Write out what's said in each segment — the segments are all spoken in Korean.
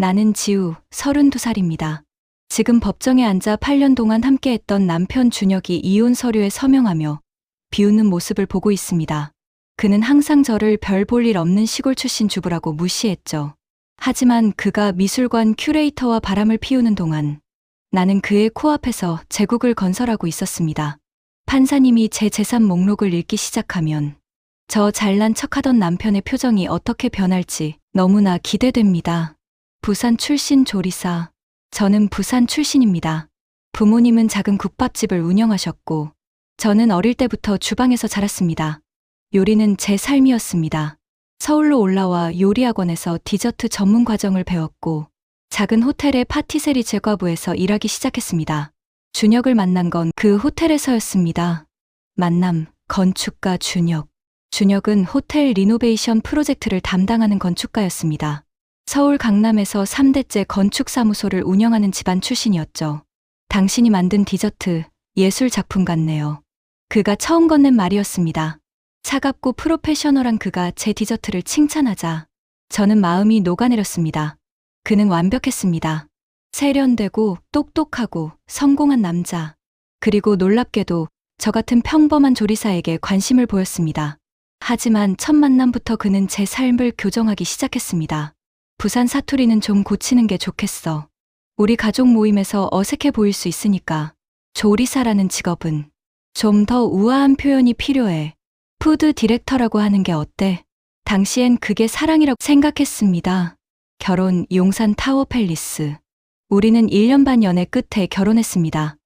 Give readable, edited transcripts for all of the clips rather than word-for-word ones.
나는 지우, 32살입니다. 지금 법정에 앉아 8년 동안 함께했던 남편 준혁이 이혼 서류에 서명하며 비웃는 모습을 보고 있습니다. 그는 항상 저를 별 볼 일 없는 시골 출신 주부라고 무시했죠. 하지만 그가 미술관 큐레이터와 바람을 피우는 동안 나는 그의 코앞에서 제국을 건설하고 있었습니다. 판사님이 제 재산 목록을 읽기 시작하면 저 잘난 척하던 남편의 표정이 어떻게 변할지 너무나 기대됩니다. 부산 출신 조리사. 저는 부산 출신입니다. 부모님은 작은 국밥집을 운영하셨고 저는 어릴 때부터 주방에서 자랐습니다. 요리는 제 삶이었습니다. 서울로 올라와 요리학원에서 디저트 전문 과정을 배웠고 작은 호텔의 파티세리 제과부에서 일하기 시작했습니다. 준혁을 만난 건 그 호텔에서였습니다. 만남, 건축가 준혁. 준혁은 호텔 리노베이션 프로젝트를 담당하는 건축가였습니다. 서울 강남에서 3대째 건축사무소를 운영하는 집안 출신이었죠. 당신이 만든 디저트, 예술 작품 같네요. 그가 처음 건넨 말이었습니다. 차갑고 프로페셔널한 그가 제 디저트를 칭찬하자 저는 마음이 녹아내렸습니다. 그는 완벽했습니다. 세련되고 똑똑하고 성공한 남자. 그리고 놀랍게도 저 같은 평범한 조리사에게 관심을 보였습니다. 하지만 첫 만남부터 그는 제 삶을 교정하기 시작했습니다. 부산 사투리는 좀 고치는 게 좋겠어. 우리 가족 모임에서 어색해 보일 수 있으니까 조리사라는 직업은 좀 더 우아한 표현이 필요해. 푸드 디렉터라고 하는 게 어때? 당시엔 그게 사랑이라고 생각했습니다. 결혼 용산 타워 팰리스. 우리는 1년 반 연애 끝에 결혼했습니다.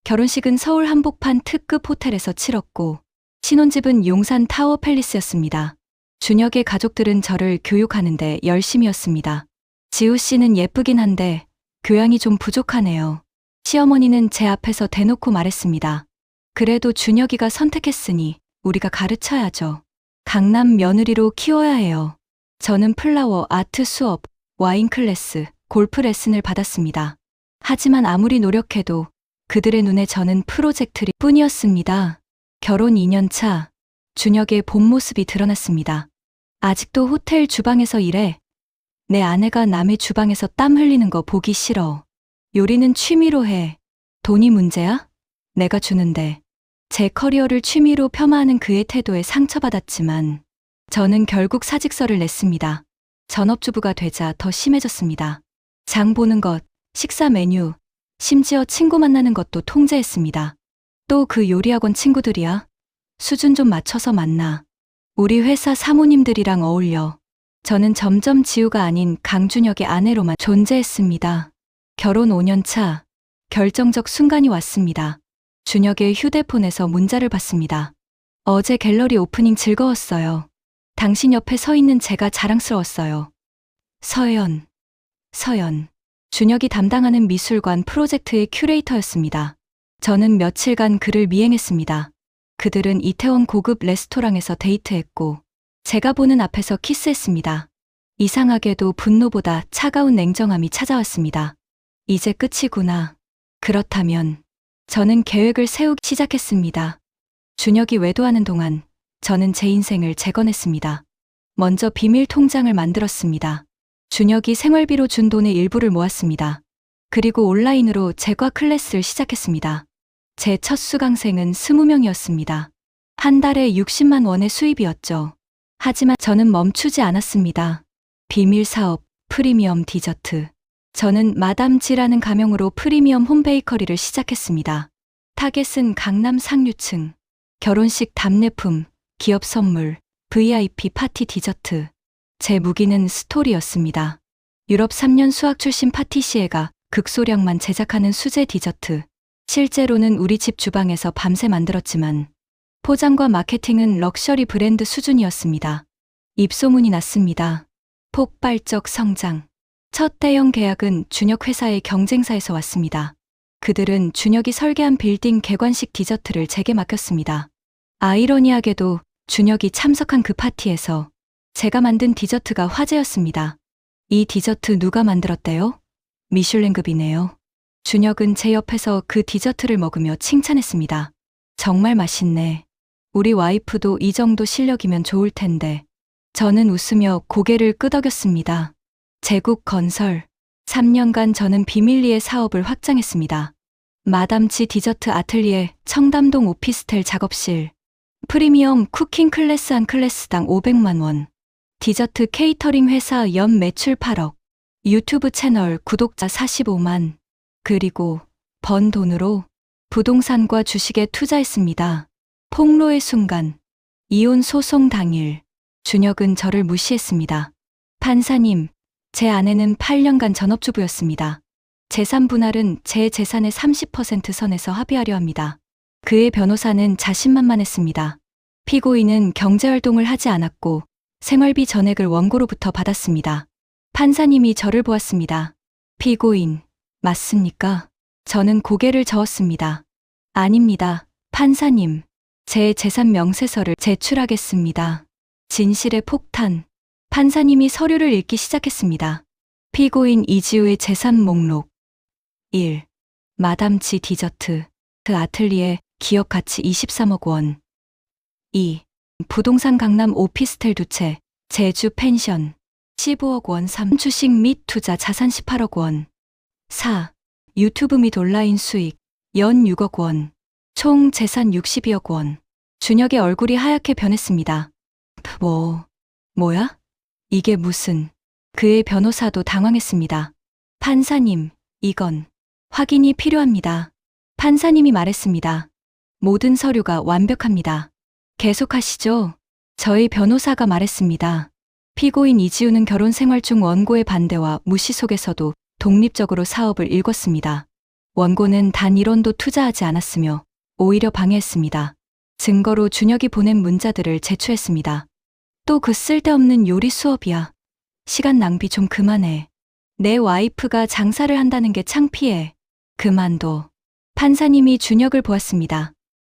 결혼식은 서울 한복판 특급 호텔에서 치렀고 신혼집은 용산 타워 팰리스였습니다. 준혁의 가족들은 저를 교육하는데 열심이었습니다. 지우 씨는 예쁘긴 한데 교양이 좀 부족하네요. 시어머니는 제 앞에서 대놓고 말했습니다. 그래도 준혁이가 선택했으니 우리가 가르쳐야죠. 강남 며느리로 키워야 해요. 저는 플라워 아트 수업, 와인 클래스, 골프 레슨을 받았습니다. 하지만 아무리 노력해도 그들의 눈에 저는 프로젝트일 뿐이었습니다. 결혼 2년 차, 준혁의 본 모습이 드러났습니다. 아직도 호텔 주방에서 일해. 내 아내가 남의 주방에서 땀 흘리는 거 보기 싫어. 요리는 취미로 해. 돈이 문제야? 내가 주는데. 제 커리어를 취미로 폄하하는 그의 태도에 상처받았지만 저는 결국 사직서를 냈습니다. 전업주부가 되자 더 심해졌습니다. 장 보는 것, 식사 메뉴, 심지어 친구 만나는 것도 통제했습니다. 또 그 요리학원 친구들이야? 수준 좀 맞춰서 만나. 우리 회사 사모님들이랑 어울려. 저는 점점 지우가 아닌 강준혁의 아내로만 존재했습니다. 결혼 5년 차, 결정적 순간이 왔습니다. 준혁의 휴대폰에서 문자를 받습니다. 어제 갤러리 오프닝 즐거웠어요. 당신 옆에 서 있는 제가 자랑스러웠어요. 서연. 준혁이 담당하는 미술관 프로젝트의 큐레이터였습니다. 저는 며칠간 그를 미행했습니다. 그들은 이태원 고급 레스토랑에서 데이트했고 제가 보는 앞에서 키스했습니다. 이상하게도 분노보다 차가운 냉정함이 찾아왔습니다. 이제 끝이구나. 그렇다면 저는 계획을 세우기 시작했습니다. 준혁이 외도하는 동안 저는 제 인생을 재건했습니다. 먼저 비밀 통장을 만들었습니다. 준혁이 생활비로 준 돈의 일부를 모았습니다. 그리고 온라인으로 제과 클래스를 시작했습니다. 제 첫 수강생은 20명이었습니다. 한 달에 60만 원의 수입이었죠. 하지만 저는 멈추지 않았습니다. 비밀 사업, 프리미엄 디저트. 저는 마담 지라는 가명으로 프리미엄 홈베이커리를 시작했습니다. 타겟은 강남 상류층. 결혼식 답례품, 기업 선물, VIP 파티 디저트. 제 무기는 스토리였습니다. 유럽 3년 수학 출신 파티시에가 극소량만 제작하는 수제 디저트. 실제로는 우리 집 주방에서 밤새 만들었지만 포장과 마케팅은 럭셔리 브랜드 수준이었습니다. 입소문이 났습니다. 폭발적 성장. 첫 대형 계약은 준혁 회사의 경쟁사에서 왔습니다. 그들은 준혁이 설계한 빌딩 개관식 디저트를 제게 맡겼습니다. 아이러니하게도 준혁이 참석한 그 파티에서 제가 만든 디저트가 화제였습니다. 이 디저트 누가 만들었대요? 미슐랭급이네요. 준혁은 제 옆에서 그 디저트를 먹으며 칭찬했습니다. 정말 맛있네. 우리 와이프도 이 정도 실력이면 좋을 텐데. 저는 웃으며 고개를 끄덕였습니다. 제국 건설. 3년간 저는 비밀리에 사업을 확장했습니다. 마담치 디저트 아틀리에, 청담동 오피스텔 작업실, 프리미엄 쿠킹 클래스 한 클래스당 500만 원, 디저트 케이터링 회사 연 매출 8억, 유튜브 채널 구독자 45만, 그리고 번 돈으로 부동산과 주식에 투자했습니다. 폭로의 순간, 이혼 소송 당일, 준혁은 저를 무시했습니다. 판사님, 제 아내는 8년간 전업주부였습니다. 재산 분할은 제 재산의 30% 선에서 합의하려 합니다. 그의 변호사는 자신만만했습니다. 피고인은 경제활동을 하지 않았고 생활비 전액을 원고로부터 받았습니다. 판사님이 저를 보았습니다. 피고인, 맞습니까? 저는 고개를 저었습니다. 아닙니다. 판사님, 제 재산 명세서를 제출하겠습니다. 진실의 폭탄. 판사님이 서류를 읽기 시작했습니다. 피고인 이지우의 재산 목록. 1. 마담치 디저트, 그 아틀리에, 기업 가치 23억 원. 2. 부동산 강남 오피스텔 2채, 제주 펜션, 15억 원. 3. 주식 및 투자 자산 18억 원. 4. 유튜브 및 온라인 수익, 연 6억 원. 총 재산 62억 원. 준혁의 얼굴이 하얗게 변했습니다. 뭐야? 이게 무슨... 그의 변호사도 당황했습니다. 판사님, 이건 확인이 필요합니다. 판사님이 말했습니다. 모든 서류가 완벽합니다. 계속하시죠. 저희 변호사가 말했습니다. 피고인 이지우는 결혼 생활 중 원고의 반대와 무시 속에서도 독립적으로 사업을 일궜습니다. 원고는 단 1원도 투자하지 않았으며 오히려 방해했습니다. 증거로 준혁이 보낸 문자들을 제출했습니다. 또 그 쓸데없는 요리 수업이야. 시간 낭비 좀 그만해. 내 와이프가 장사를 한다는 게 창피해. 그만둬. 판사님이 준혁을 보았습니다.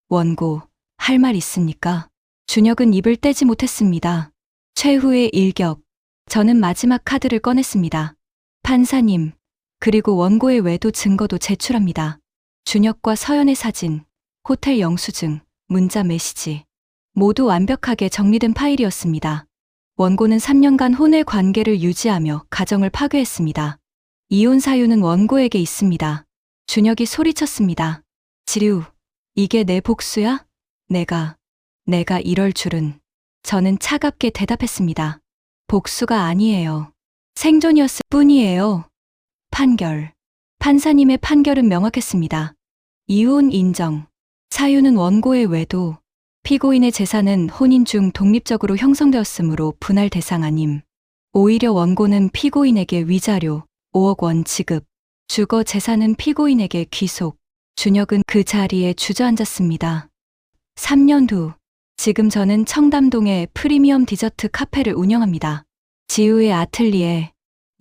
원고, 할 말 있습니까? 준혁은 입을 떼지 못했습니다. 최후의 일격. 저는 마지막 카드를 꺼냈습니다. 판사님, 그리고 원고의 외도 증거도 제출합니다. 준혁과 서연의 사진, 호텔 영수증, 문자 메시지. 모두 완벽하게 정리된 파일이었습니다. 원고는 3년간 혼외 관계를 유지하며 가정을 파괴했습니다. 이혼 사유는 원고에게 있습니다. 준혁이 소리쳤습니다. 지류, 이게 내 복수야? 내가 이럴 줄은. 저는 차갑게 대답했습니다. 복수가 아니에요. 생존이었을 뿐이에요. 판결. 판사님의 판결은 명확했습니다. 이혼 인정. 사유는 원고의 외도. 피고인의 재산은 혼인 중 독립적으로 형성되었으므로 분할 대상 아님. 오히려 원고는 피고인에게 위자료 5억 원 지급. 주거 재산은 피고인에게 귀속. 준혁은 그 자리에 주저앉았습니다. 3년 후, 지금 저는 청담동에 프리미엄 디저트 카페를 운영합니다. 지우의 아틀리에,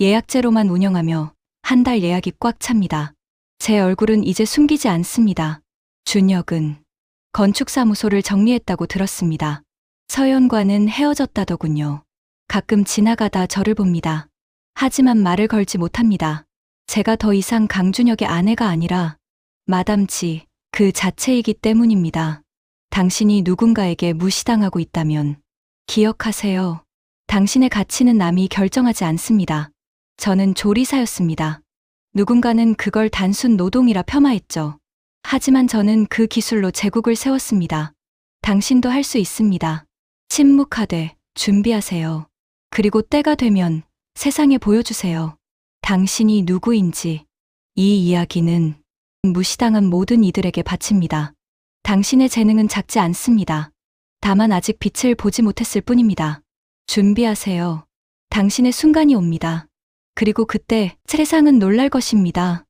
예약제로만 운영하며 한 달 예약이 꽉 찹니다. 제 얼굴은 이제 숨기지 않습니다. 준혁은 건축사무소를 정리했다고 들었습니다. 서연과는 헤어졌다더군요. 가끔 지나가다 저를 봅니다. 하지만 말을 걸지 못합니다. 제가 더 이상 강준혁의 아내가 아니라 마담치 그 자체이기 때문입니다. 당신이 누군가에게 무시당하고 있다면 기억하세요. 당신의 가치는 남이 결정하지 않습니다. 저는 조리사였습니다. 누군가는 그걸 단순 노동이라 폄하했죠. 하지만 저는 그 기술로 제국을 세웠습니다. 당신도 할 수 있습니다. 침묵하되 준비하세요. 그리고 때가 되면 세상에 보여주세요. 당신이 누구인지. 이 이야기는 무시당한 모든 이들에게 바칩니다. 당신의 재능은 작지 않습니다. 다만 아직 빛을 보지 못했을 뿐입니다. 준비하세요. 당신의 순간이 옵니다. 그리고 그때 세상은 놀랄 것입니다.